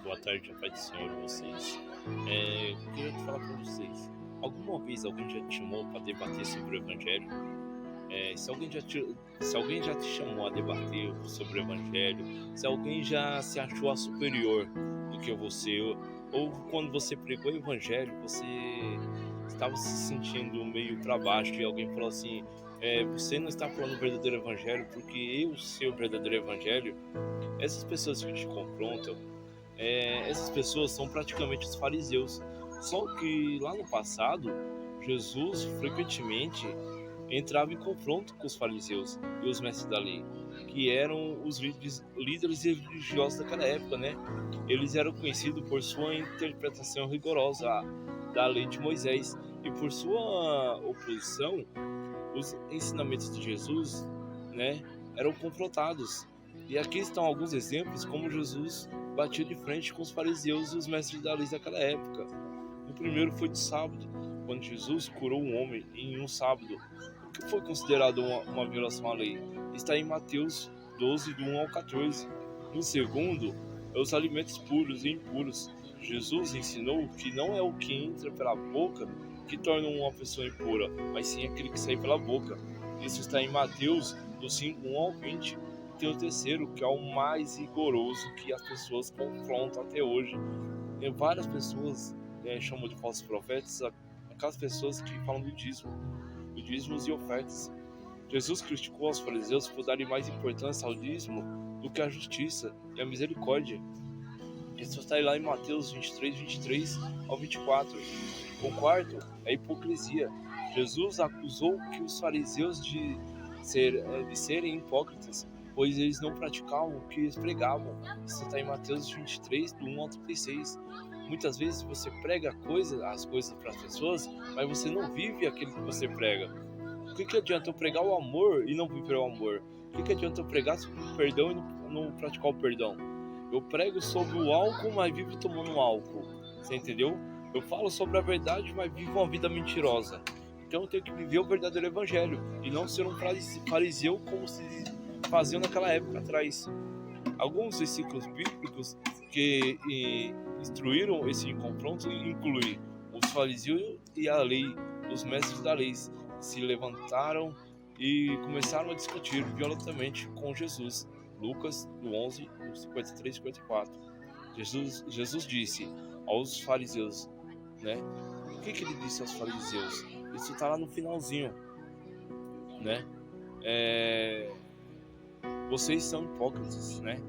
Boa tarde, a paz do Senhor a vocês. Queria te falar para vocês. Alguma vez alguém já te chamou para debater sobre o Evangelho? Se alguém já te chamou a debater sobre o Evangelho, se alguém já se achou a superior do que você, ou quando você pregou o Evangelho, você estava se sentindo meio para baixo e alguém falou assim: você não está falando o verdadeiro Evangelho porque eu sei o verdadeiro Evangelho. Essas pessoas que te confrontam, essas pessoas são praticamente os fariseus. Só que lá no passado, Jesus frequentemente entrava em confronto com os fariseus e os mestres da lei, que eram os líderes religiosos daquela época, né? Eles eram conhecidos por sua interpretação rigorosa da lei de Moisés e por sua oposição, os ensinamentos de Jesus, né, eram confrontados. E aqui estão alguns exemplos como Jesus batia de frente com os fariseus e os mestres da lei daquela época. O primeiro foi de sábado, quando Jesus curou um homem em um sábado, o que foi considerado uma violação à lei. Está em Mateus 12, do 1 ao 14. No segundo, é os alimentos puros e impuros. Jesus ensinou que não é o que entra pela boca que torna uma pessoa impura, mas sim aquele que sai pela boca. Isso está em Mateus do 5, 1 ao 20. Tem o terceiro, que é o mais rigoroso que as pessoas confrontam até hoje. E várias pessoas chamam de falsos profetas aquelas pessoas que falam do dízimos e ofertas. Jesus criticou os fariseus por darem mais importância ao dízimo do que à justiça e à misericórdia. Isso está lá em Mateus 23 ao 24. O quarto é a hipocrisia. Jesus acusou que os fariseus de serem hipócritas, pois eles não praticavam o que eles pregavam. Isso está em Mateus 23, do 1 ao 36. Muitas vezes você prega as coisas para as pessoas, mas você não vive aquilo que você prega. O que adianta eu pregar o amor e não viver o amor? O que adianta eu pregar sobre o perdão e não praticar o perdão? Eu prego sobre o álcool, mas vivo tomando álcool. Você entendeu? Eu falo sobre a verdade, mas vivo uma vida mentirosa. Então eu tenho que viver o verdadeiro evangelho e não ser um fariseu como se faziam naquela época atrás. Alguns versículos bíblicos que instruíram esse confronto incluem os fariseus e a lei, os mestres da lei, se levantaram e começaram a discutir violentamente com Jesus. Lucas, no 11, no 53 e 54. Jesus disse aos fariseus, né? O que ele disse aos fariseus? Isso está lá no finalzinho, né? Vocês são hipócritas, né?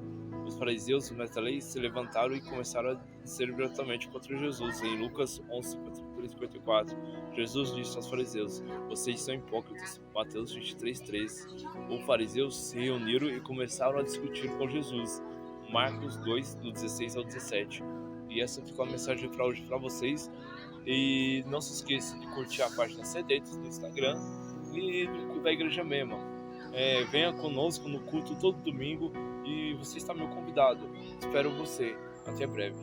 Os fariseus e os mestres da lei se levantaram e começaram a dizer violentamente contra Jesus. Em Lucas 11, 53 e 54, Jesus disse aos fariseus: vocês são hipócritas. Mateus 23, 13. Os fariseus se reuniram e começaram a discutir com Jesus. Marcos 2, do 16 ao 17. E essa ficou a mensagem para hoje para vocês. E não se esqueça de curtir a página Cedetos no Instagram e da Igreja Mema. Venha conosco no culto todo domingo e você está meu convidado. Espero você. Até breve.